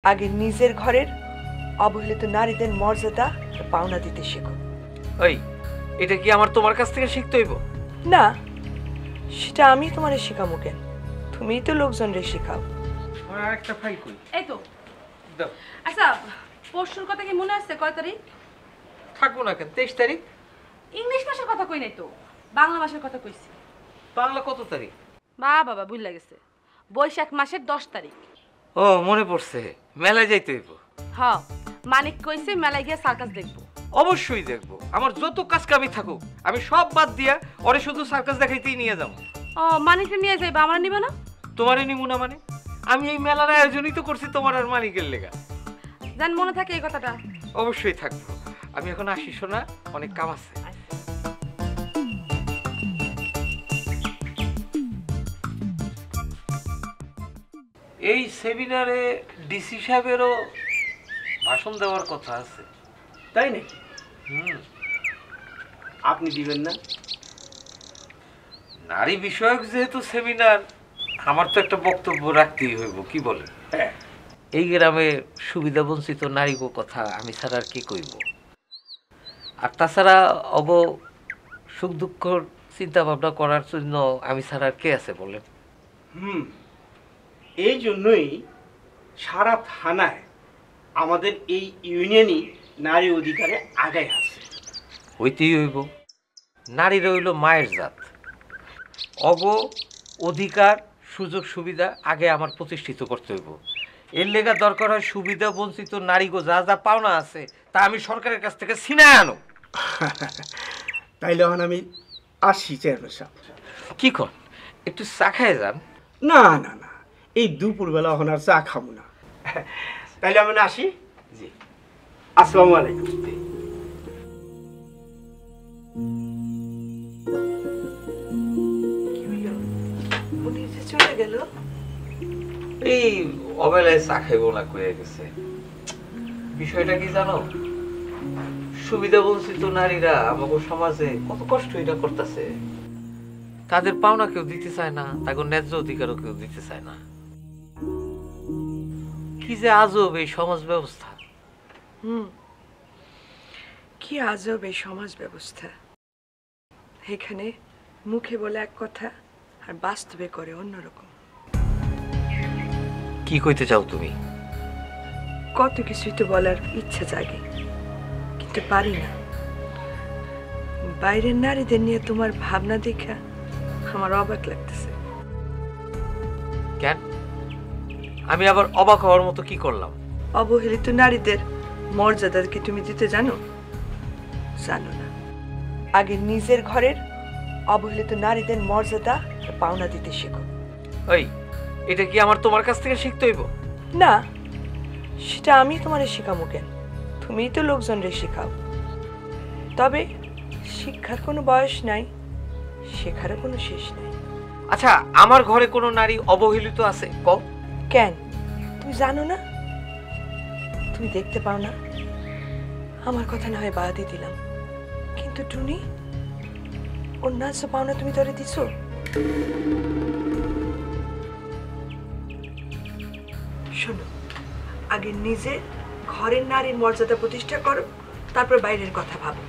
আগে নিজের ঘরের অবহেলিত নারীদের মর্যাদা পাওনা দিতে শেখো। ওই এটা কি আমার তোমার কাছ থেকে শিখতে হইব? না, সেটা আমি তোমারে শেখামো কেন? তুমিই তো লোকজনরে শেখাও। আমার আরেকটা ফাইল কই? এই তো। দাও। আচ্ছা, পরশুর কথা কি মনে আছে? কয় তারিখ? থাকবো না কেন? 23 তারিখ। ইংলিশ মাসের কথা কই নাই তো, বাংলা মাসের কথা কইছি। বাংলা কত তারিখ? বাবা ভুল গেছে, বৈশাখ মাসের 10 তারিখ। ও মনে পড়ছে, মেলায় যাইতে হইব। হ, মানিক কইছে মেলায় গিয়ে সার্কাস দেখবো। অবশ্যই দেখবো, আমার যত কাজ কামি থাকুক আমি সব বাদ দিয়া ওরে শুধু সার্কাস দেখাইতেই নিয়ে যাবো। ও, মানিককে নিয়ে যাইবা, আমরা নিবা না? তোমারে নিমু না মানে? আমি এই মেলার আয়োজনই তো করছি তোমার আর মানিকের লেগা। জান মনে থাকে এই কথাটা? অবশ্যই থাকবো। আমি এখন আসি শোনা, অনেক কাম আছে। এই সেমিনারে ডিসি সাহেবেরও ভাষণ দেওয়ার কথা আছে। তাই নাকি? হুম, আপনি দিবেন না? নারী বিষয়ক যেহেতু সেমিনার, আমার তো একটা বক্তব্য রাখতেই হইব, কি বলে? হ্যাঁ। এই গ্রামে সুবিধা বঞ্চিত নারীগো কথা আমি ছাড়া আর কি কইব? আর তাছাড়া সুখ দুঃখ চিন্তা ভাবনা করার জন্য আমি ছাড়া আর কে আছে বলেন? এই জন্যই সারা থানায় আমাদের এই ইউনিয়নই নারী অধিকারে আগায় আছে। হইতেই হইব। নারীরা হইল মায়ের জাত। অধিকার সুযোগ সুবিধা আগে আমার প্রতিষ্ঠিত করতে হইব। এর লেগা দরকার হয় সুবিধা বঞ্চিত নারীগো যা যা পাওনা আছে তা আমি সরকারের কাছ থেকে ছিনায় আনো। তাইলে এখন আমি আসি চেয়ারম্যান সাহেব। কি কর, একটু চা খায় যান। না না না, এই দুপুরবেলা এখন আর চা খাবো না। তাইলে আমি আসি। জি, আসসালামু আলাইকুম। কি হলো? উনি যে চলে গেল? এই অবেলায় চা খাইব না কয়ে গেছে। বিষয়টা কি জানো? সুবিধা বঞ্চিত নারীরা আমাদের সমাজে কত কষ্ট এটা করতেছে। তাদের পাওনা কেউ দিতে চায় না, তাদের ন্যায্য অধিকারও কেউ দিতে চায় না। কি যে আজব এই সমাজ ব্যবস্থা। কি আজব এই সমাজ ব্যবস্থা। এখানে মুখে বলে এক কথা আর বাস্তবে করে অন্যরকম। কি কইতে চাও তুমি? কত কিছুই তো বলার ইচ্ছা জাগে, কিন্তু পারি না। বাইরের নারীদের নিয়ে তোমার ভাবনা দেখা আমার অবাক লাগতেছে। কেন? আমি আবার অবাক হওয়ার মতো কি করলাম? অবহেলিত নারীদের মর্যাদা কি তুমি দিতে জানো? জানো না। আগে নিজের ঘরের অবহেলিত নারীদের মর্যাদা পাওনা দিতে শেখো। ওই এটা কি আমার তোমার কাছ থেকে শিখতে হইব? না, সেটা আমি তোমারে শেখামো কেন? তুমিই তো লোকজনরে শেখাও। তবে শিক্ষার কোনো বয়স নাই, শেখারও কোনো শেষ নাই। আচ্ছা, আমার ঘরে কোনো নারী অবহেলিত আছে? কও। কেন, তুমি জানো না? তুমি দেখতে পাও না? আমার কথা না হয় বাদই দিলাম, কিন্তু টুনি ওর ন্যায্য পাওনা তুমি ধরে দিছো। শোনো, আগে নিজে ঘরের নারীর মর্যাদা প্রতিষ্ঠা করো, তারপর বাইরের কথা ভাবো।